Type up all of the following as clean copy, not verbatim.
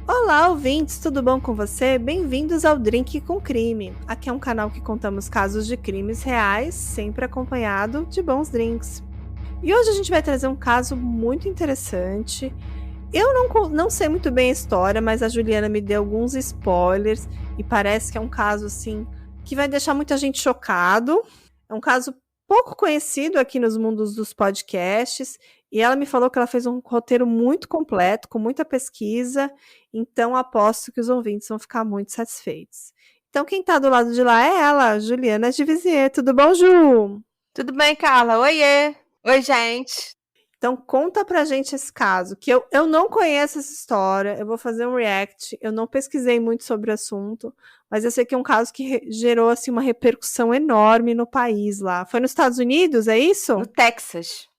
Olá, ouvintes, tudo bom com você? Bem-vindos ao Drink com Crime. Aqui é um canal que contamos casos de crimes reais, sempre acompanhado de bons drinks. E hoje a gente vai trazer um caso muito interessante. Eu não sei muito bem a história, mas a Juliana me deu alguns spoilers e parece que é um caso assim que vai deixar muita gente chocado. É um caso pouco conhecido aqui nos mundos dos podcasts e ela me falou que ela fez um roteiro muito completo, com muita pesquisa, então aposto que os ouvintes vão ficar muito satisfeitos. Então quem está do lado de lá é ela, Juliana de Vizier. Tudo bom, Ju? Tudo bem, Carla? Oiê! Oi, gente! Então conta pra gente esse caso, que eu não conheço essa história, eu vou fazer um react, eu não pesquisei muito sobre o assunto, mas eu sei que é um caso que gerou assim, uma repercussão enorme no país lá. Foi nos Estados Unidos, é No isso? Texas,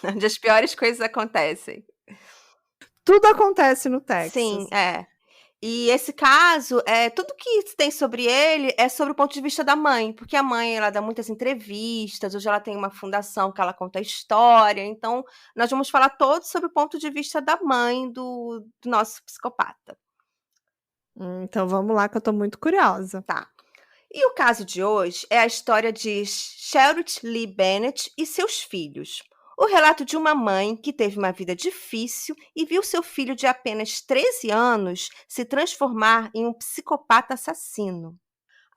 onde as piores coisas acontecem. Tudo acontece no Sim, Texas. é. E esse caso, tudo que tem sobre ele é sobre o ponto de vista da mãe, porque a mãe, ela dá muitas entrevistas, hoje ela tem uma fundação que ela conta a história, então nós vamos falar todo sobre o ponto de vista da mãe do nosso psicopata. Então vamos lá que eu tô muito curiosa. Tá. E o caso de hoje é a história de Charlotte Lee Bennett e seus filhos. O relato de uma mãe que teve uma vida difícil e viu seu filho de apenas 13 anos se transformar em um psicopata assassino.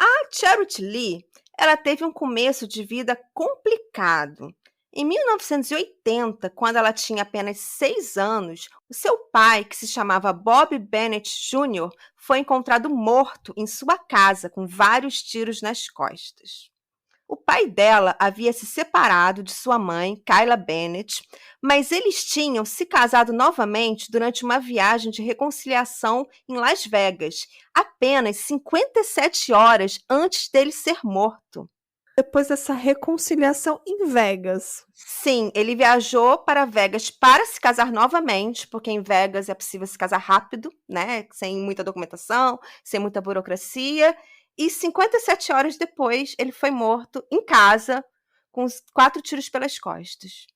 A Charlotte Lee, ela teve um começo de vida complicado. Em 1980, quando ela tinha apenas 6 anos, o seu pai, que se chamava Bob Bennett Jr., foi encontrado morto em sua casa com vários tiros nas costas. O pai dela havia se separado de sua mãe, Kyla Bennett, mas eles tinham se casado novamente durante uma viagem de reconciliação em Las Vegas, apenas 57 horas antes dele ser morto. Depois dessa reconciliação em Vegas. Sim, ele viajou para Vegas para se casar novamente, porque em Vegas é possível se casar rápido, né? Sem muita documentação, sem muita burocracia. E 57 horas depois, ele foi morto em casa, com 4 tiros pelas costas.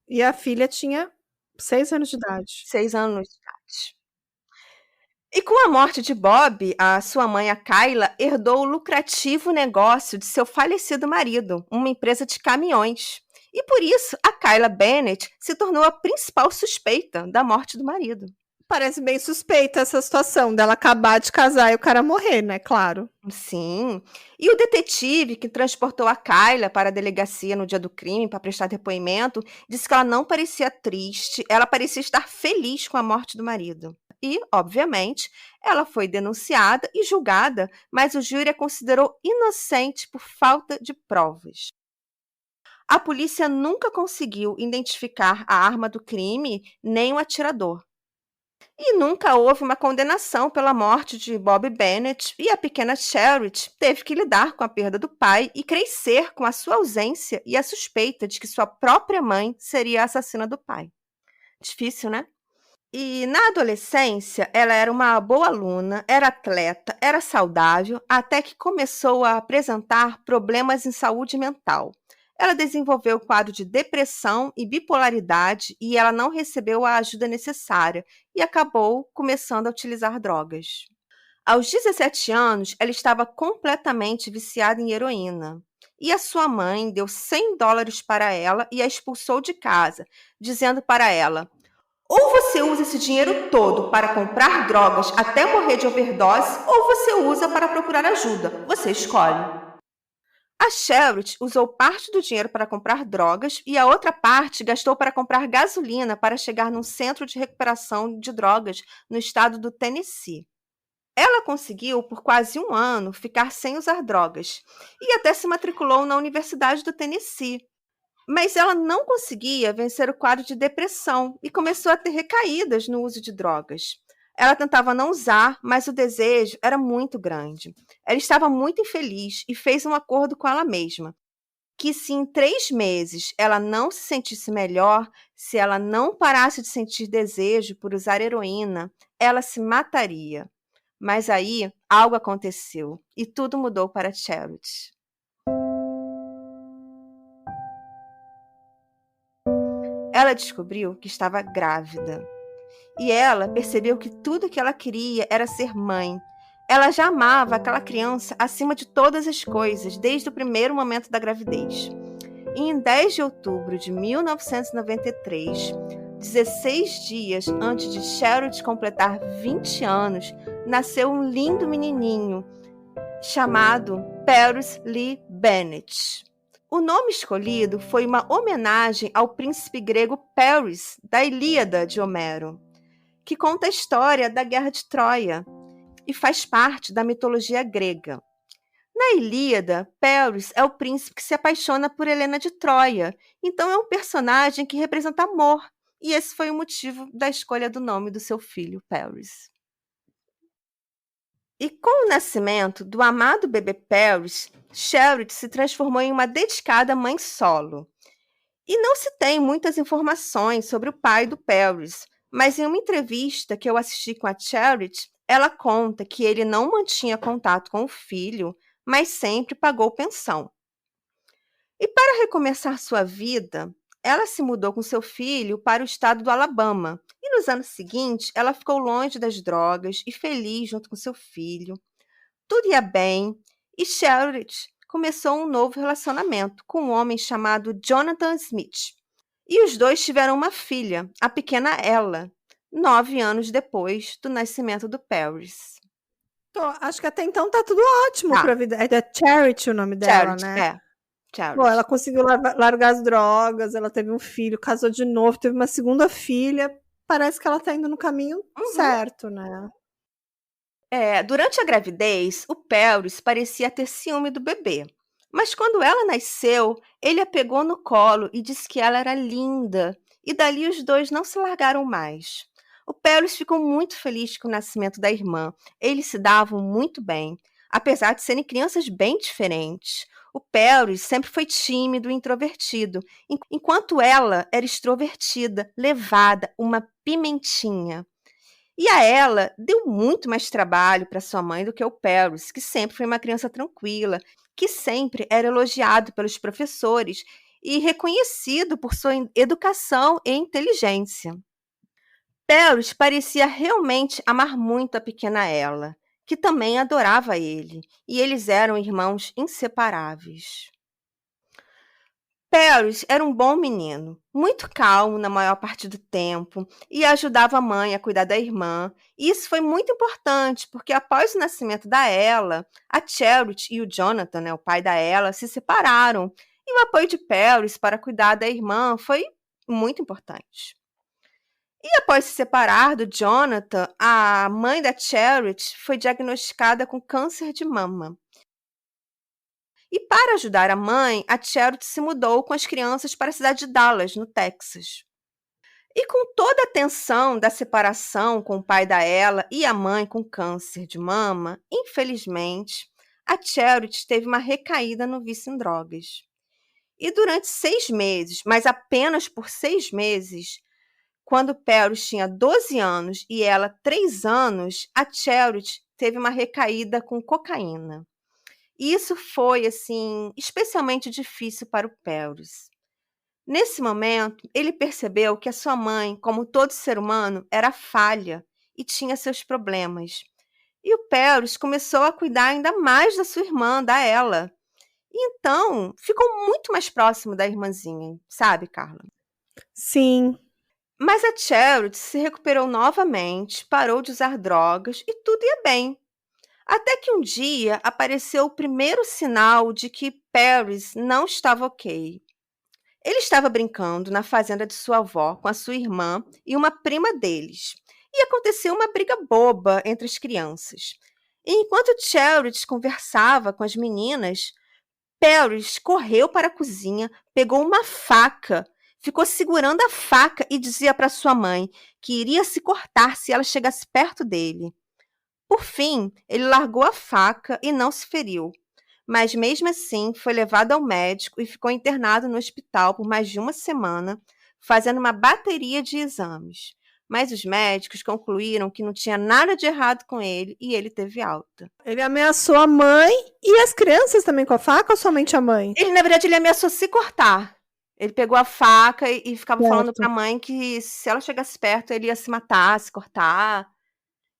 E a filha tinha 6 anos de idade. 6 anos de idade. E com a morte de Bob, a sua mãe, a Kyla, herdou o lucrativo negócio de seu falecido marido, uma empresa de caminhões. E por isso, a Kyla Bennett se tornou a principal suspeita da morte do marido. Parece bem suspeita essa situação dela acabar de casar e o cara morrer, né? Claro. Sim. E o detetive que transportou a Kyla para a delegacia no dia do crime para prestar depoimento disse que ela não parecia triste, ela parecia estar feliz com a morte do marido. E, obviamente, ela foi denunciada e julgada, mas o júri a considerou inocente por falta de provas. A polícia nunca conseguiu identificar a arma do crime nem o atirador. E nunca houve uma condenação pela morte de Bob Bennett, e a pequena Charlotte teve que lidar com a perda do pai e crescer com a sua ausência e a suspeita de que sua própria mãe seria a assassina do pai. Difícil, né? E na adolescência, ela era uma boa aluna, era atleta, era saudável, até que começou a apresentar problemas em saúde mental. Ela desenvolveu o quadro de depressão e bipolaridade e ela não recebeu a ajuda necessária e acabou começando a utilizar drogas. Aos 17 anos, ela estava completamente viciada em heroína. E a sua mãe deu US$ 100 para ela e a expulsou de casa, dizendo para ela: ou você usa esse dinheiro todo para comprar drogas até morrer de overdose, ou você usa para procurar ajuda. Você escolhe. A Charlotte usou parte do dinheiro para comprar drogas e a outra parte gastou para comprar gasolina para chegar num centro de recuperação de drogas no estado do Tennessee. Ela conseguiu, por quase um ano, ficar sem usar drogas e até se matriculou na Universidade do Tennessee. Mas ela não conseguia vencer o quadro de depressão e começou a ter recaídas no uso de drogas. Ela tentava não usar, mas o desejo era muito grande. Ela estava muito infeliz e fez um acordo com ela mesma, que se em 3 meses ela não se sentisse melhor, se ela não parasse de sentir desejo por usar heroína, ela se mataria. Mas aí algo aconteceu e tudo mudou para Charlotte. Ela descobriu que estava grávida. E ela percebeu que tudo que ela queria era ser mãe. Ela já amava aquela criança acima de todas as coisas, desde o primeiro momento da gravidez. E em 10 de outubro de 1993, 16 dias antes de Charlotte completar 20 anos, nasceu um lindo menininho chamado Paris Lee Bennett. O nome escolhido foi uma homenagem ao príncipe grego Paris, da Ilíada de Homero, que conta a história da Guerra de Troia e faz parte da mitologia grega. Na Ilíada, Paris é o príncipe que se apaixona por Helena de Troia, então é um personagem que representa amor, e esse foi o motivo da escolha do nome do seu filho, Paris. E com o nascimento do amado bebê Paris, Charlotte se transformou em uma dedicada mãe solo. E não se tem muitas informações sobre o pai do Paris, mas em uma entrevista que eu assisti com a Charlotte, ela conta que ele não mantinha contato com o filho, mas sempre pagou pensão. E para recomeçar sua vida, ela se mudou com seu filho para o estado do Alabama. E nos anos seguintes, ela ficou longe das drogas e feliz junto com seu filho. Tudo ia bem e Charlotte começou um novo relacionamento com um homem chamado Jonathan Smith. E os dois tiveram uma filha, a pequena Ella, 9 anos depois do nascimento do Paris. Acho que até então tá tudo ótimo Tá. pra vida. É Charity o nome dela, Charlotte, né? Charlotte. Pô, ela conseguiu largar as drogas, ela teve um filho, casou de novo, teve uma segunda filha. Parece que ela tá indo no caminho certo, né? Durante a gravidez, o Paris parecia ter ciúme do bebê. Mas quando ela nasceu, ele a pegou no colo e disse que ela era linda. E dali os dois não se largaram mais. O Paris ficou muito feliz com o nascimento da irmã. Eles se davam muito bem, apesar de serem crianças bem diferentes. O Paris sempre foi tímido e introvertido, enquanto ela era extrovertida, levada, uma pimentinha. E a ela deu muito mais trabalho para sua mãe do que o Paris, que sempre foi uma criança tranquila, que sempre era elogiado pelos professores e reconhecido por sua educação e inteligência. Paris parecia realmente amar muito a pequena Ella, que também adorava ele, e eles eram irmãos inseparáveis. Paris era um bom menino, muito calmo na maior parte do tempo e ajudava a mãe a cuidar da irmã. E isso foi muito importante, porque após o nascimento da Ella, a Charlotte e o Jonathan, né, o pai da Ella, se separaram. E o apoio de Paris para cuidar da irmã foi muito importante. E após se separar do Jonathan, a mãe da Charlotte foi diagnosticada com câncer de mama. E para ajudar a mãe, a Charlotte se mudou com as crianças para a cidade de Dallas, no Texas. E com toda a tensão da separação com o pai da Ella e a mãe com câncer de mama, infelizmente, a Charlotte teve uma recaída no vício em drogas. E durante 6 meses, mas apenas por 6 meses, quando Paris tinha 12 anos e ela 3 anos, a Charlotte teve uma recaída com cocaína. E isso foi, assim, especialmente difícil para o Paris. Nesse momento, ele percebeu que a sua mãe, como todo ser humano, era falha e tinha seus problemas. E o Paris começou a cuidar ainda mais da sua irmã, da Ella. E então, ficou muito mais próximo da irmãzinha, sabe, Carla? Sim. Mas a Charlotte se recuperou novamente, parou de usar drogas e tudo ia bem. Até que um dia apareceu o primeiro sinal de que Paris não estava ok. Ele estava brincando na fazenda de sua avó com a sua irmã e uma prima deles. E aconteceu uma briga boba entre as crianças. E enquanto Charlotte conversava com as meninas, Paris correu para a cozinha, pegou uma faca, ficou segurando a faca e dizia para sua mãe que iria se cortar se ela chegasse perto dele. Por fim, ele largou a faca e não se feriu, mas mesmo assim foi levado ao médico e ficou internado no hospital por mais de 1 semana, fazendo uma bateria de exames. Mas os médicos concluíram que não tinha nada de errado com ele e ele teve alta. Ele ameaçou a mãe e as crianças também com a faca ou somente a mãe? Na verdade, ele ameaçou se cortar. Ele pegou a faca e ficava falando Certo. pra mãe que se ela chegasse perto, ele ia se matar, se cortar.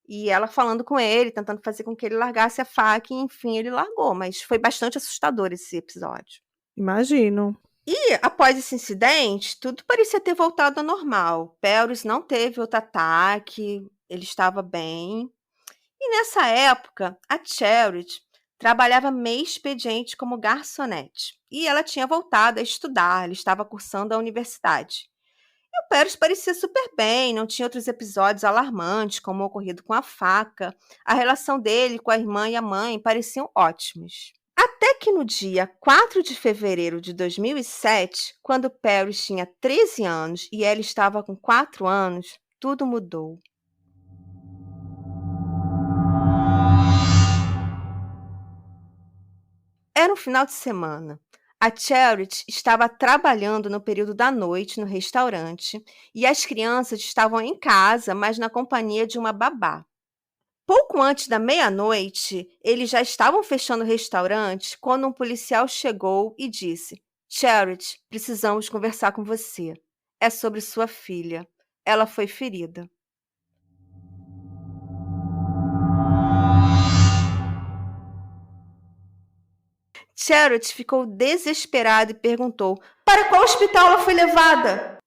E ela falando com ele, tentando fazer com que ele largasse a faca, e enfim, ele largou. Mas foi bastante assustador esse episódio. Imagino. E após esse incidente, tudo parecia ter voltado ao normal. Pelris não teve outro ataque, ele estava bem. E nessa época, a Charity trabalhava meio expediente como garçonete. E ela tinha voltado a estudar, ela estava cursando a universidade. E o Pérez parecia super bem, não tinha outros episódios alarmantes, como o ocorrido com a faca. A relação dele com a irmã e a mãe pareciam ótimos. Até que no dia 4 de fevereiro de 2007, quando Pérez tinha 13 anos e ela estava com 4 anos, tudo mudou. Era um final de semana. A Charity estava trabalhando no período da noite no restaurante e as crianças estavam em casa, mas na companhia de uma babá. Pouco antes da meia-noite, eles já estavam fechando o restaurante quando um policial chegou e disse: Charity, precisamos conversar com você. É sobre sua filha. Ela foi ferida. Charity ficou desesperada e perguntou: para qual hospital ela foi levada?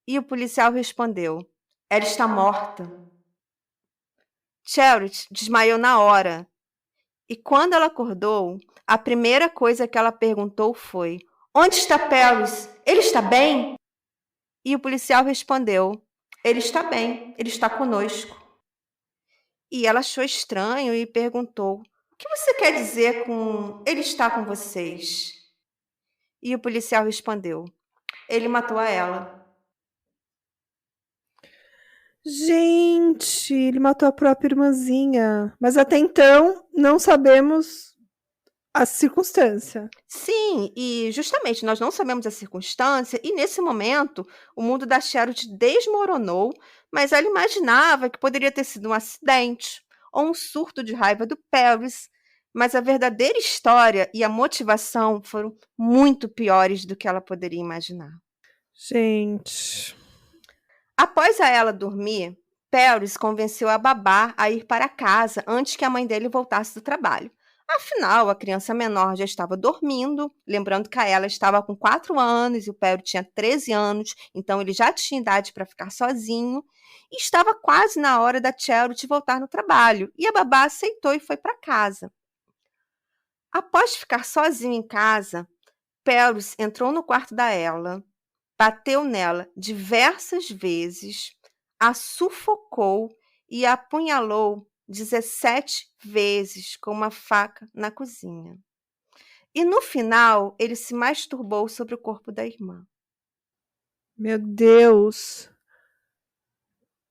E o policial respondeu: ela está morta. Charity desmaiou na hora. E quando ela acordou, a primeira coisa que ela perguntou foi: onde está Paris? Ele está bem? E o policial respondeu: ele está bem, ele está conosco. E ela achou estranho e perguntou: o que você quer dizer com ele está com vocês? E o policial respondeu: ele matou a ela. Gente, ele matou a própria irmãzinha. Mas até então, não sabemos a circunstância. Sim, e justamente nós não sabemos a circunstância, e nesse momento o mundo da Charity desmoronou, mas ela imaginava que poderia ter sido um acidente ou um surto de raiva do Paris, mas a verdadeira história e a motivação foram muito piores do que ela poderia imaginar. Gente. Após a ela dormir, Paris convenceu a babá a ir para casa antes que a mãe dele voltasse do trabalho. Afinal, a criança menor já estava dormindo, lembrando que a ela estava com 4 anos e o Paris tinha 13 anos, então ele já tinha idade para ficar sozinho, e estava quase na hora da Charity voltar no trabalho, e a babá aceitou e foi para casa. Após ficar sozinho em casa, Paris entrou no quarto da Ella, bateu nela diversas vezes, a sufocou e a apunhalou 17 vezes com uma faca na cozinha. E no final, ele se masturbou sobre o corpo da irmã. Meu Deus.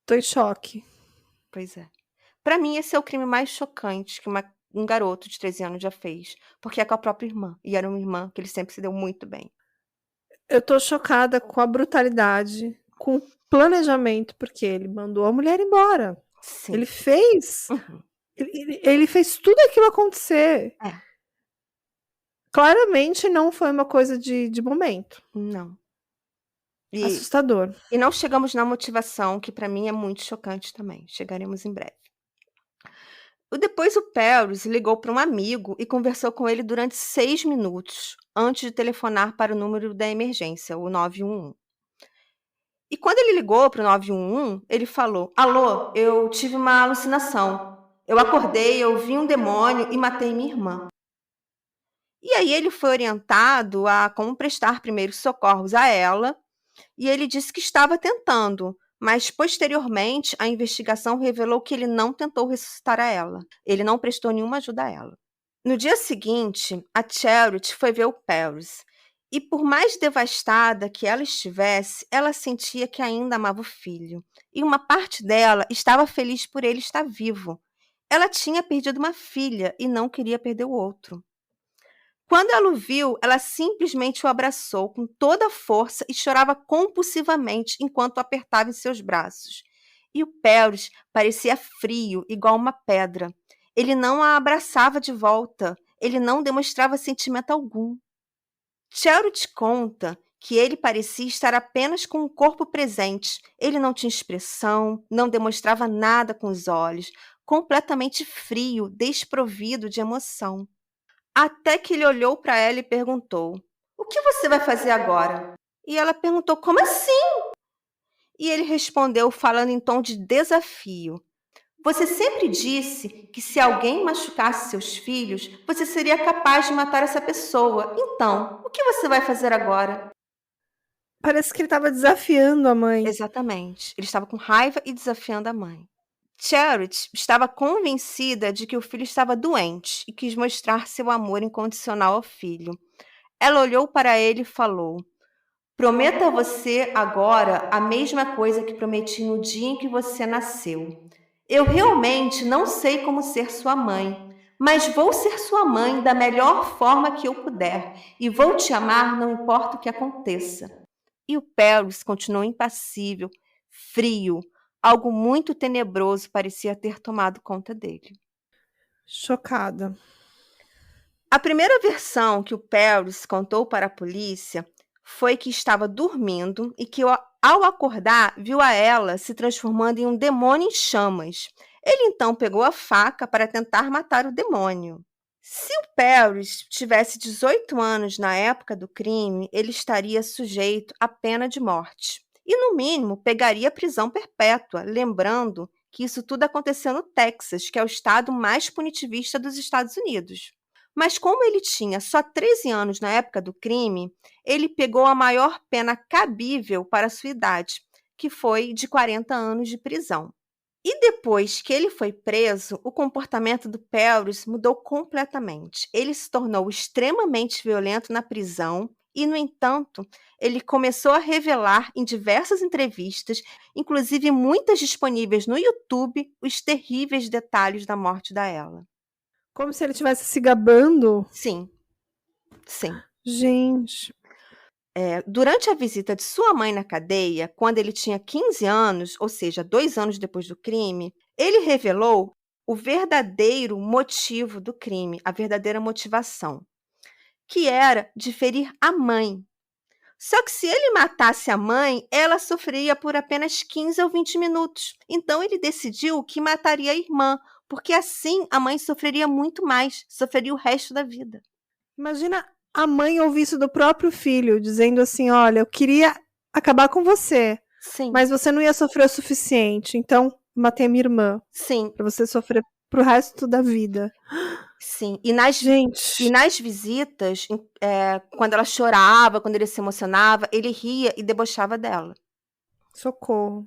Tô em choque. Pois é. Para mim, esse é o crime mais chocante que um garoto de 13 anos já fez, porque é com a própria irmã. E era uma irmã que ele sempre se deu muito bem. Eu tô chocada com a brutalidade, com o planejamento, porque ele mandou a mulher embora. Sim. Ele fez. Uhum. Ele fez tudo aquilo acontecer. É. Claramente não foi uma coisa de momento. Não. Assustador. E não chegamos na motivação, que para mim é muito chocante também. Chegaremos em breve. Depois o Paris ligou para um amigo e conversou com ele durante 6 minutos, antes de telefonar para o número da emergência, o 911. E quando ele ligou para o 911, ele falou: alô, eu tive uma alucinação. Eu acordei, eu vi um demônio e matei minha irmã. E aí ele foi orientado a como prestar primeiros socorros a ela, e ele disse que estava tentando, mas posteriormente a investigação revelou que ele não tentou ressuscitar a ela. Ele não prestou nenhuma ajuda a ela. No dia seguinte, a Charity foi ver o Paris. E por mais devastada que ela estivesse, ela sentia que ainda amava o filho. E uma parte dela estava feliz por ele estar vivo. Ela tinha perdido uma filha e não queria perder o outro. Quando ela o viu, ela simplesmente o abraçou com toda a força e chorava compulsivamente enquanto o apertava em seus braços. E o Paris parecia frio, igual uma pedra. Ele não a abraçava de volta. Ele não demonstrava sentimento algum. Charity conta que ele parecia estar apenas com o corpo presente. Ele não tinha expressão, não demonstrava nada com os olhos, completamente frio, desprovido de emoção. Até que ele olhou para ela e perguntou: "O que você vai fazer agora?" E ela perguntou: "Como assim?" E ele respondeu, falando em tom de desafio: "Você sempre disse que se alguém machucasse seus filhos, você seria capaz de matar essa pessoa. Então, o que você vai fazer agora?" Parece que ele estava desafiando a mãe. Exatamente. Ele estava com raiva e desafiando a mãe. Charity estava convencida de que o filho estava doente e quis mostrar seu amor incondicional ao filho. Ela olhou para ele e falou: "Prometo a você agora a mesma coisa que prometi no dia em que você nasceu. Eu realmente não sei como ser sua mãe, mas vou ser sua mãe da melhor forma que eu puder e vou te amar não importa o que aconteça." E o Paris continuou impassível, frio. Algo muito tenebroso parecia ter tomado conta dele. Chocada. A primeira versão que o Paris contou para a polícia foi que estava dormindo e que, ao acordar, viu a ela se transformando em um demônio em chamas. Ele então pegou a faca para tentar matar o demônio. Se o Paris tivesse 18 anos na época do crime, ele estaria sujeito à pena de morte. E, no mínimo, pegaria prisão perpétua, lembrando que isso tudo aconteceu no Texas, que é o estado mais punitivista dos Estados Unidos. Mas como ele tinha só 13 anos na época do crime, ele pegou a maior pena cabível para sua idade, que foi de 40 anos de prisão. E depois que ele foi preso, o comportamento do Paris mudou completamente. Ele se tornou extremamente violento na prisão e, no entanto, ele começou a revelar em diversas entrevistas, inclusive muitas disponíveis no YouTube, os terríveis detalhes da morte da Ella. Como se ele estivesse se gabando. Sim, sim. Gente. Durante a visita de sua mãe na cadeia, quando ele tinha 15 anos, ou seja, 2 anos depois do crime, ele revelou o verdadeiro motivo do crime, a verdadeira motivação, que era de ferir a mãe. Só que se ele matasse a mãe, ela sofreria por apenas 15 ou 20 minutos. Então ele decidiu que mataria a irmã, porque assim a mãe sofreria muito mais, sofreria o resto da vida. Imagina a mãe ouvir isso do próprio filho, dizendo assim: "Olha, eu queria acabar com você, Sim, mas você não ia sofrer o suficiente, então matei a minha irmã, sim, pra você sofrer pro resto da vida." sim. E nas Gente, visitas, quando ela chorava, quando ele se emocionava, ele ria e debochava dela. socorro.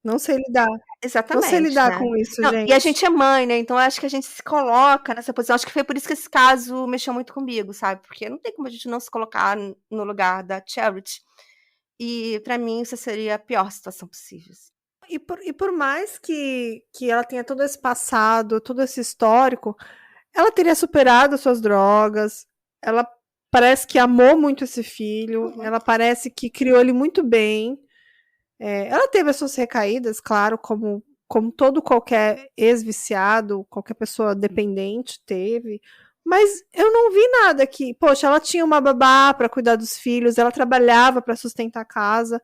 Não sei lidar. Não sei Exatamente, lidar né. com isso, Não, e a gente. gente é mãe, né, então eu acho que a gente se coloca nessa posição. Acho que foi por isso que esse caso mexeu muito comigo, sabe, porque não tem como a gente não se colocar no lugar da Charity. E pra mim essa seria a pior situação possível. E por mais que ela tenha todo esse passado, todo esse histórico, ela teria superado suas drogas, ela parece que amou muito esse filho, Uhum. ela parece que criou ele muito bem. Ela teve as suas recaídas, claro, como todo qualquer ex-viciado, qualquer pessoa dependente teve, mas eu não vi nada que, poxa, ela tinha uma babá para cuidar dos filhos, ela trabalhava para sustentar a casa.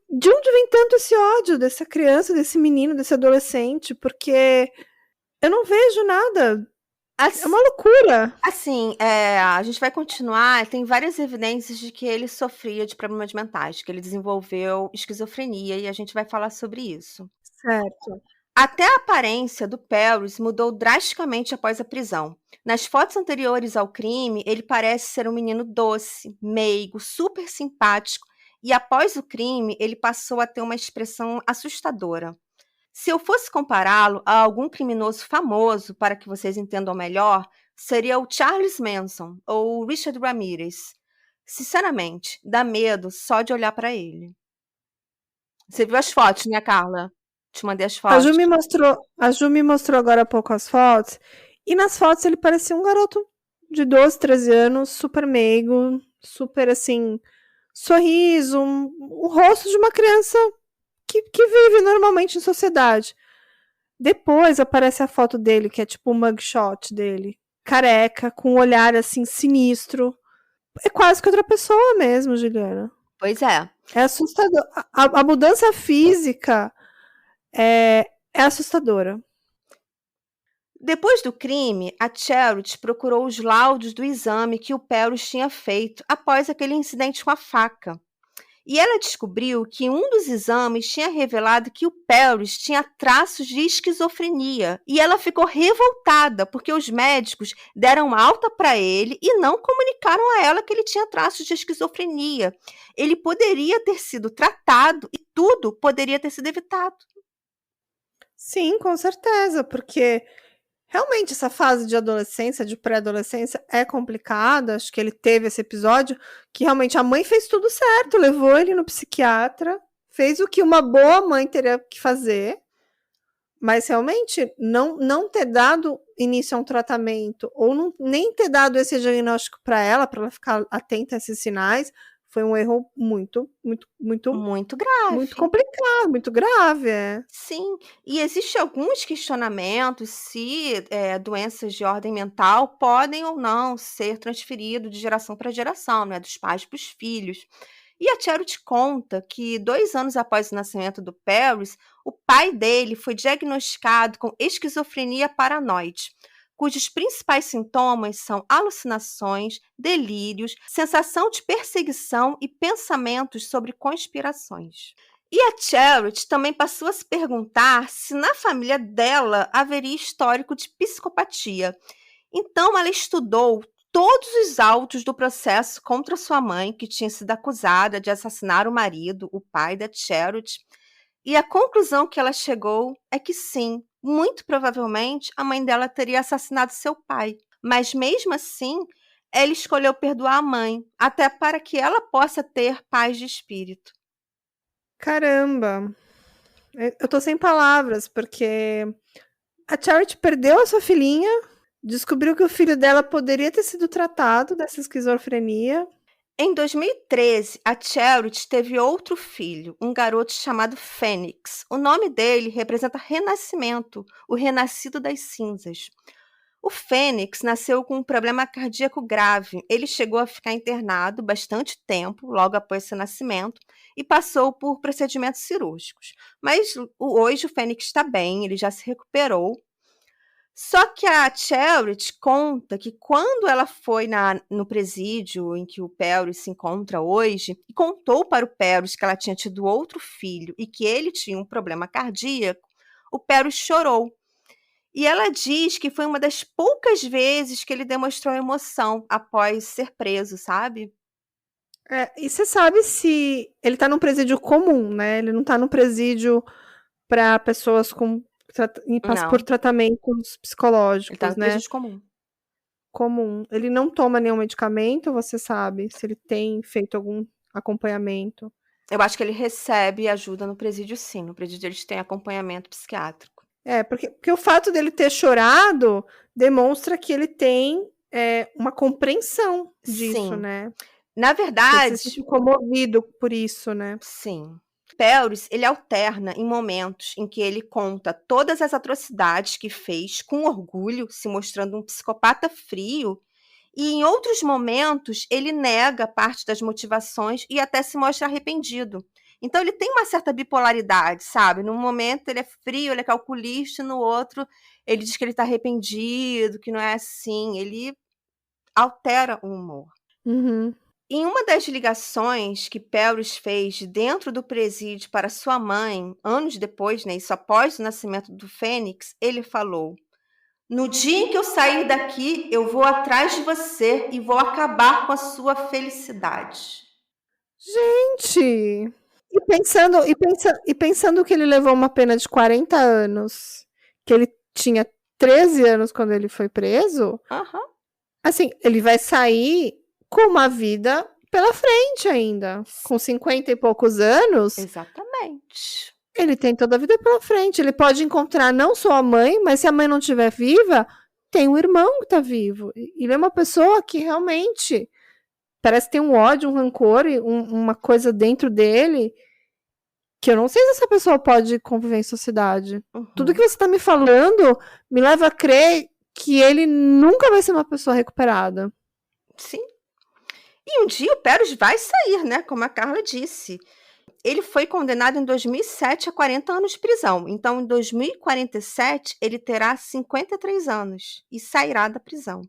De onde vem tanto esse ódio dessa criança, desse menino, desse adolescente? Porque eu não vejo nada. É uma loucura. Assim, a gente vai continuar, tem várias evidências de que ele sofria de problemas mentais, que ele desenvolveu esquizofrenia, e a gente vai falar sobre isso. Certo. Até a aparência do Paris mudou drasticamente após a prisão. Nas fotos anteriores ao crime, ele parece ser um menino doce, meigo, super simpático, e após o crime, ele passou a ter uma expressão assustadora. Se eu fosse compará-lo a algum criminoso famoso, para que vocês entendam melhor, seria o Charles Manson ou o Richard Ramirez. Sinceramente, dá medo só de olhar para ele. Você viu as fotos, né, Carla? Te mandei as A Ju fotos. me mostrou agora há pouco as fotos, e nas fotos ele parecia um garoto de 12, 13 anos, super meigo, super assim, sorriso, o rosto de uma criança que vive normalmente em sociedade. Depois aparece a foto dele, que é tipo um mugshot dele, careca, com um olhar assim sinistro. É quase que outra pessoa mesmo, Juliana. Pois é. É assustador. A mudança física é assustadora. Depois do crime, a Charity procurou os laudos do exame que o Perros tinha feito após aquele incidente com a faca. E ela descobriu que um dos exames tinha revelado que o Perros tinha traços de esquizofrenia. E ela ficou revoltada porque os médicos deram alta para ele e não comunicaram a ela que ele tinha traços de esquizofrenia. Ele poderia ter sido tratado e tudo poderia ter sido evitado. Sim, com certeza, porque realmente essa fase de adolescência, de pré-adolescência, é complicada. Acho que ele teve esse episódio que realmente a mãe fez tudo certo, levou ele no psiquiatra, fez o que uma boa mãe teria que fazer, mas realmente não ter dado início a um tratamento, ou nem ter dado esse diagnóstico para ela ficar atenta a esses sinais, foi um erro muito grave. Muito complicado, muito grave. Sim, e existem alguns questionamentos se doenças de ordem mental podem ou não ser transferidas de geração para geração, né, dos pais para os filhos. E a Charity conta que 2 anos após o nascimento do Perros, o pai dele foi diagnosticado com esquizofrenia paranoide, cujos principais sintomas são alucinações, delírios, sensação de perseguição e pensamentos sobre conspirações. E a Charity também passou a se perguntar se na família dela haveria histórico de psicopatia. Então ela estudou todos os autos do processo contra sua mãe, que tinha sido acusada de assassinar o marido, o pai da Charity, e a conclusão que ela chegou é que sim, muito provavelmente a mãe dela teria assassinado seu pai. Mas mesmo assim, ela escolheu perdoar a mãe, até para que ela possa ter paz de espírito. Caramba! Eu tô sem palavras, porque a Charity perdeu a sua filhinha, descobriu que o filho dela poderia ter sido tratado dessa esquizofrenia. Em 2013, a Charity teve outro filho, um garoto chamado Fênix. O nome dele representa renascimento, o renascido das cinzas. O Fênix nasceu com um problema cardíaco grave. Ele chegou a ficar internado bastante tempo, logo após seu nascimento, e passou por procedimentos cirúrgicos. Mas hoje o Fênix está bem, ele já se recuperou. Só que a Charity conta que quando ela foi no presídio em que o Perros se encontra hoje, e contou para o Perros que ela tinha tido outro filho e que ele tinha um problema cardíaco, o Perros chorou. E ela diz que foi uma das poucas vezes que ele demonstrou emoção após ser preso, sabe? E você sabe se ele tá num presídio comum, né? Ele não tá num presídio para pessoas por tratamentos psicológicos, ele tá no né? presídio Comum. Ele não toma nenhum medicamento, você sabe? Se ele tem feito algum acompanhamento? Eu acho que ele recebe ajuda no presídio, sim. No presídio eles têm acompanhamento psiquiátrico. Porque o fato dele ter chorado demonstra que ele tem uma compreensão disso, Sim. né? Na verdade... Ele se sente comovido por isso, né? Sim. Perros, ele alterna em momentos em que ele conta todas as atrocidades que fez com orgulho, se mostrando um psicopata frio, e em outros momentos ele nega parte das motivações e até se mostra arrependido. Então ele tem uma certa bipolaridade, sabe? Num momento ele é frio, ele é calculista, e no outro ele diz que ele está arrependido, que não é assim. Ele altera o humor. Uhum. Em uma das ligações que Perros fez dentro do presídio para sua mãe, anos depois, né, isso após o nascimento do Fênix, ele falou: "No dia em que eu sair daqui, eu vou atrás de você e vou acabar com a sua felicidade." Gente! E pensando que ele levou uma pena de 40 anos, que ele tinha 13 anos quando ele foi preso, assim, ele vai sair com uma vida pela frente ainda. Com 50 e poucos anos. Exatamente. Ele tem toda a vida pela frente. Ele pode encontrar não só a mãe, mas se a mãe não estiver viva, tem um irmão que está vivo. Ele é uma pessoa que realmente parece ter um ódio, um rancor, uma coisa dentro dele que eu não sei se essa pessoa pode conviver em sociedade. Tudo que você está me falando me leva a crer que ele nunca vai ser uma pessoa recuperada. Sim. E um dia o Paris vai sair, né? Como a Carla disse. Ele foi condenado em 2007 a 40 anos de prisão. Então, em 2047, ele terá 53 anos e sairá da prisão.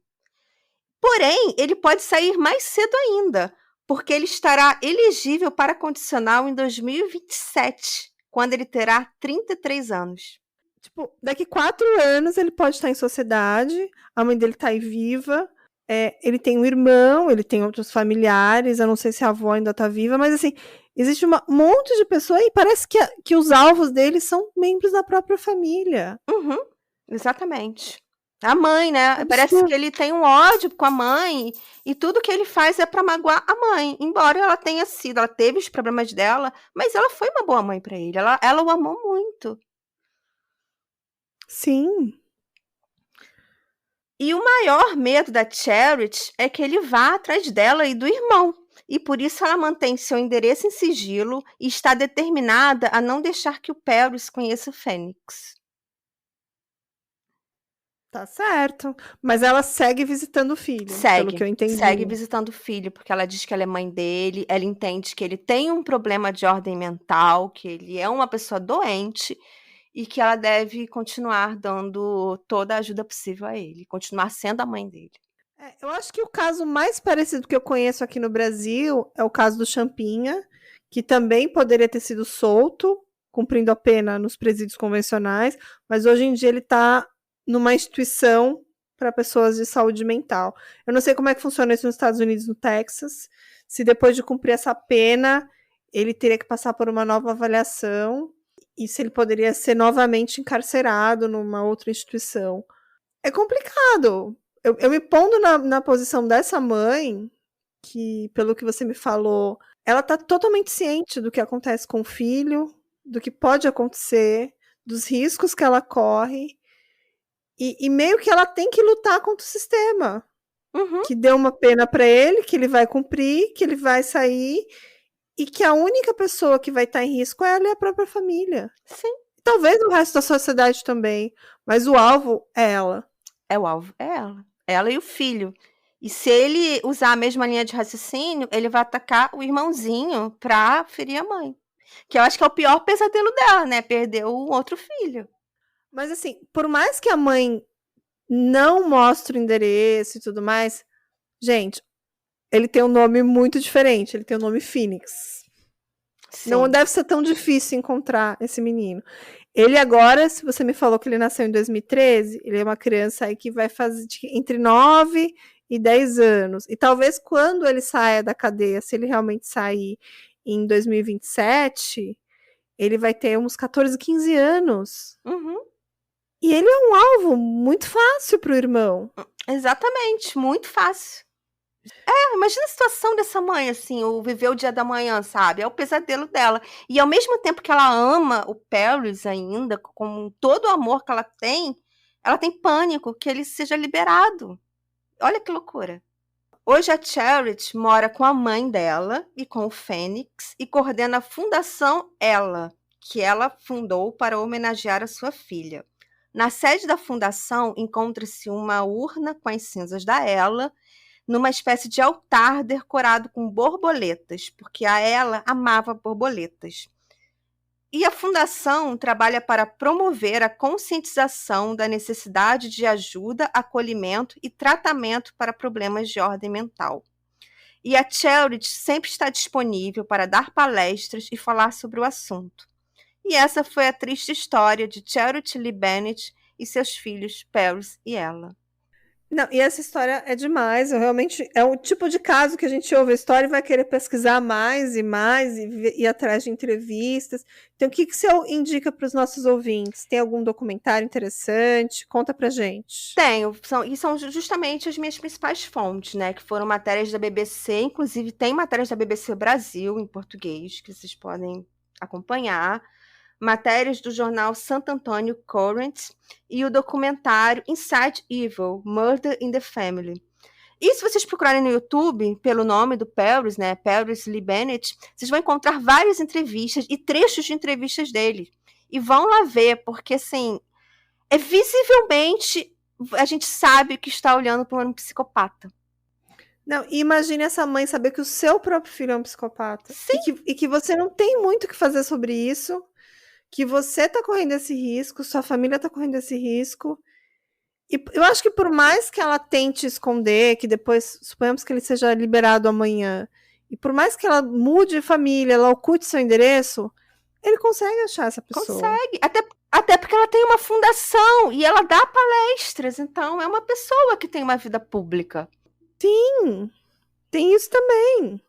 Porém, ele pode sair mais cedo ainda, porque ele estará elegível para condicional em 2027, quando ele terá 33 anos. Tipo, daqui 4 anos ele pode estar em sociedade, a mãe dele tá aí viva, ele tem um irmão, ele tem outros familiares, eu não sei se a avó ainda tá viva, mas assim, existe um monte de pessoas e parece que os alvos dele são membros da própria família. Uhum, exatamente. A mãe, né? Absurdo. Parece que ele tem um ódio com a mãe e tudo que ele faz é para magoar a mãe. Embora ela tenha sido, ela teve os problemas dela, mas ela foi uma boa mãe para ele. Ela o amou muito. Sim. E o maior medo da Charity é que ele vá atrás dela e do irmão. E por isso ela mantém seu endereço em sigilo e está determinada a não deixar que o Paris conheça o Fênix. Tá certo. Mas ela segue visitando o filho, pelo que eu entendi. Segue visitando o filho, porque ela diz que ela é mãe dele, ela entende que ele tem um problema de ordem mental, que ele é uma pessoa doente e que ela deve continuar dando toda a ajuda possível a ele, continuar sendo a mãe dele. Eu acho que o caso mais parecido que eu conheço aqui no Brasil é o caso do Champinha, que também poderia ter sido solto, cumprindo a pena nos presídios convencionais, mas hoje em dia ele está numa instituição para pessoas de saúde mental. Eu não sei como é que funciona isso nos Estados Unidos, no Texas, se depois de cumprir essa pena, ele teria que passar por uma nova avaliação e se ele poderia ser novamente encarcerado numa outra instituição. É complicado. Eu me pondo na posição dessa mãe, que, pelo que você me falou, ela tá totalmente ciente do que acontece com o filho, do que pode acontecer, dos riscos que ela corre, e meio que ela tem que lutar contra o sistema. Uhum. Que deu uma pena para ele, que ele vai cumprir, que ele vai sair, e que a única pessoa que vai estar em risco é ela e a própria família. Sim. Talvez o resto da sociedade também, mas o alvo é ela. O alvo é ela. Ela e o filho. E se ele usar a mesma linha de raciocínio, ele vai atacar o irmãozinho pra ferir a mãe. Que eu acho que é o pior pesadelo dela, né? Perder o outro filho. Mas assim, por mais que a mãe não mostre o endereço e tudo mais, gente, ele tem um nome muito diferente. Ele tem o nome Phoenix. Sim. Não deve ser tão difícil encontrar esse menino. Ele agora, se você me falou que ele nasceu em 2013, ele é uma criança aí que vai fazer entre 9 e 10 anos. E talvez quando ele saia da cadeia, se ele realmente sair em 2027, ele vai ter uns 14, 15 anos. Uhum. E ele é um alvo muito fácil pro irmão. Exatamente, muito fácil. Imagina a situação dessa mãe, assim, o viver o dia da manhã, sabe? É o pesadelo dela. E ao mesmo tempo que ela ama o Paris ainda, com todo o amor que ela tem pânico que ele seja liberado. Olha que loucura. Hoje a Charity mora com a mãe dela e com o Fênix e coordena a Fundação Ela, que ela fundou para homenagear a sua filha. Na sede da fundação encontra-se uma urna com as cinzas da Ela, numa espécie de altar decorado com borboletas, porque a Ela amava borboletas. E a fundação trabalha para promover a conscientização da necessidade de ajuda, acolhimento e tratamento para problemas de ordem mental. E a Charity sempre está disponível para dar palestras e falar sobre o assunto. E essa foi a triste história de Charity Lee Bennett e seus filhos Paris e Ella. Não, e essa história é demais. É o tipo de caso que a gente ouve a história e vai querer pesquisar mais e mais e ir atrás de entrevistas. Então, o que você indica para os nossos ouvintes? Tem algum documentário interessante? Conta pra gente. Tenho, são justamente as minhas principais fontes, né? Que foram matérias da BBC, inclusive tem matérias da BBC Brasil em português que vocês podem acompanhar. Matérias do jornal Santo Antônio Current e o documentário Inside Evil, Murder in the Family. E se vocês procurarem no YouTube, pelo nome do Paris, né, Paris Lee Bennett, vocês vão encontrar várias entrevistas e trechos de entrevistas dele. E vão lá ver, porque, assim, visivelmente a gente sabe que está olhando para um psicopata. Não, e imagine essa mãe saber que o seu próprio filho é um psicopata. Sim. E que você não tem muito o que fazer sobre isso, que você tá correndo esse risco, sua família tá correndo esse risco. E eu acho que por mais que ela tente esconder, que depois, suponhamos que ele seja liberado amanhã, e por mais que ela mude de família, ela oculte seu endereço, ele consegue achar essa pessoa. Consegue. Até porque ela tem uma fundação e ela dá palestras, então é uma pessoa que tem uma vida pública. Sim, tem isso também.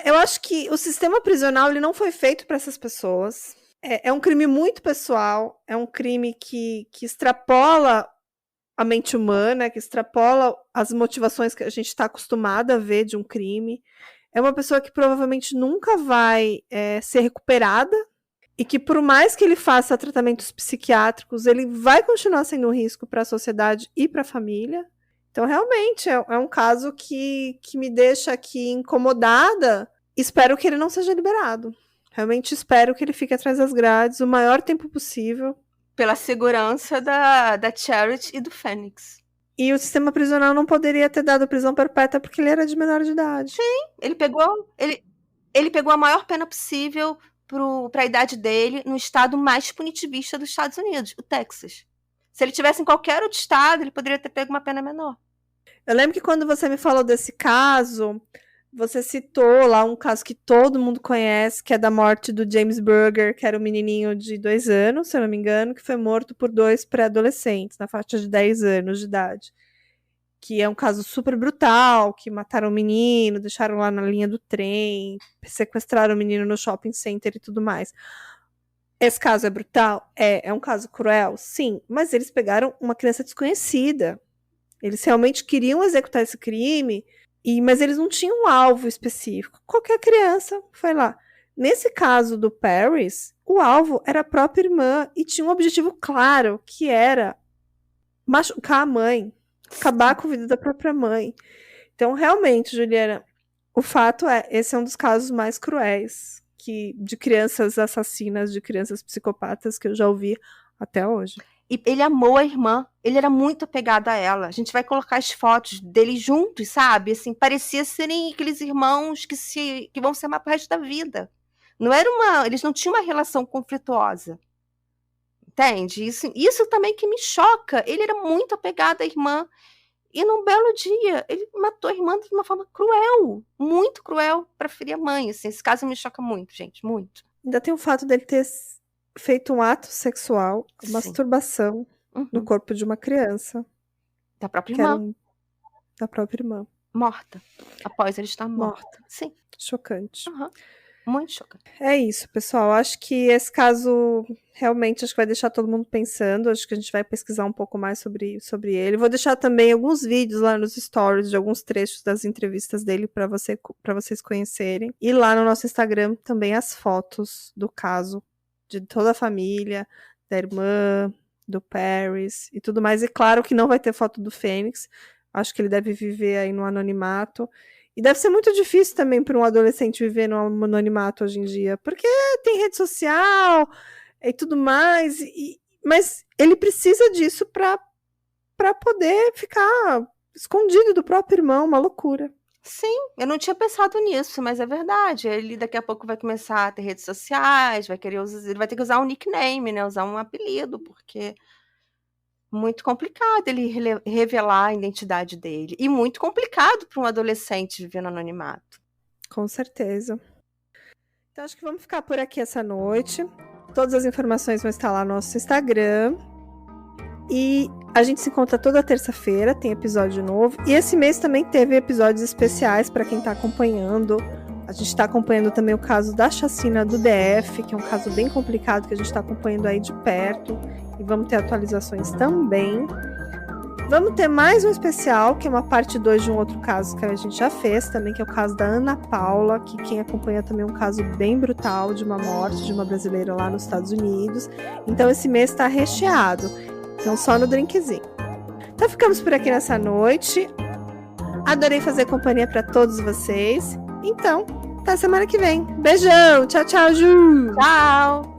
Eu acho que o sistema prisional ele não foi feito para essas pessoas. É um crime muito pessoal, é um crime que extrapola a mente humana, que extrapola as motivações que a gente está acostumado a ver de um crime. É uma pessoa que provavelmente nunca vai ser recuperada e que, por mais que ele faça tratamentos psiquiátricos, ele vai continuar sendo um risco para a sociedade e para a família. Então, realmente, é um caso que me deixa aqui incomodada. Espero que ele não seja liberado. Realmente espero que ele fique atrás das grades o maior tempo possível. Pela segurança da Charity e do Fênix. E o sistema prisional não poderia ter dado prisão perpétua porque ele era de menor de idade. Sim, ele pegou a maior pena possível para a idade dele no estado mais punitivista dos Estados Unidos, o Texas. Se ele tivesse em qualquer outro estado, ele poderia ter pego uma pena menor. Eu lembro que quando você me falou desse caso, você citou lá um caso que todo mundo conhece, que é da morte do James Berger, que era um menininho de 2 anos, se eu não me engano, que foi morto por 2 pré-adolescentes, na faixa de 10 anos de idade. Que é um caso super brutal, que mataram o menino, deixaram lá na linha do trem, sequestraram o menino no shopping center e tudo mais. Esse caso é brutal? É um caso cruel? Sim, mas eles pegaram uma criança desconhecida. Eles realmente queriam executar esse crime, mas eles não tinham um alvo específico. Qualquer criança foi lá. Nesse caso do Paris, o alvo era a própria irmã e tinha um objetivo claro, que era machucar a mãe, acabar com a vida da própria mãe. Então, realmente, Juliana, o fato esse é um dos casos mais cruéis de crianças assassinas, de crianças psicopatas que eu já ouvi até hoje. E ele amou a irmã, ele era muito apegado a ela. A gente vai colocar as fotos deles juntos, sabe? Assim, parecia serem aqueles irmãos que vão se amar pro resto da vida. Eles não tinham uma relação conflituosa. Entende? Isso também que me choca. Ele era muito apegado à irmã. E num belo dia, ele matou a irmã de uma forma cruel. Muito cruel para ferir a mãe. Assim, esse caso me choca muito, gente. Muito. Ainda tem o fato dele ter feito um ato sexual, masturbação, no corpo de uma criança. Da própria irmã. Da própria irmã. Morta. Após ele estar morta. Sim. Chocante. Muito chocante. É isso, pessoal. Acho que esse caso realmente vai deixar todo mundo pensando. Acho que a gente vai pesquisar um pouco mais sobre ele. Vou deixar também alguns vídeos lá nos stories de alguns trechos das entrevistas dele para vocês conhecerem. E lá no nosso Instagram também as fotos do caso, de toda a família, da irmã, do Paris e tudo mais. E claro que não vai ter foto do Fênix. Acho que ele deve viver aí no anonimato. E deve ser muito difícil também para um adolescente viver no anonimato hoje em dia, porque tem rede social e tudo mais, mas ele precisa disso para poder ficar escondido do próprio irmão, uma loucura. Sim, eu não tinha pensado nisso, mas é verdade. Ele daqui a pouco vai começar a ter redes sociais, ele vai ter que usar um nickname, né? Usar um apelido, porque muito complicado ele revelar a identidade dele. E muito complicado para um adolescente viver no anonimato. Com certeza. Então, acho que vamos ficar por aqui essa noite. Todas as informações vão estar lá no nosso Instagram. E a gente se encontra toda terça-feira, tem episódio novo. E esse mês também teve episódios especiais para quem está acompanhando. A gente está acompanhando também o caso da chacina do DF, que é um caso bem complicado que a gente está acompanhando aí de perto. E vamos ter atualizações também. Vamos ter mais um especial, que é uma parte 2 de um outro caso que a gente já fez também, que é o caso da Ana Paula, que quem acompanha também é um caso bem brutal de uma morte de uma brasileira lá nos Estados Unidos. Então esse mês está recheado. Então só no drinkzinho. Então ficamos por aqui nessa noite. Adorei fazer companhia para todos vocês. Então, até semana que vem. Beijão! Tchau, tchau, Ju! Tchau!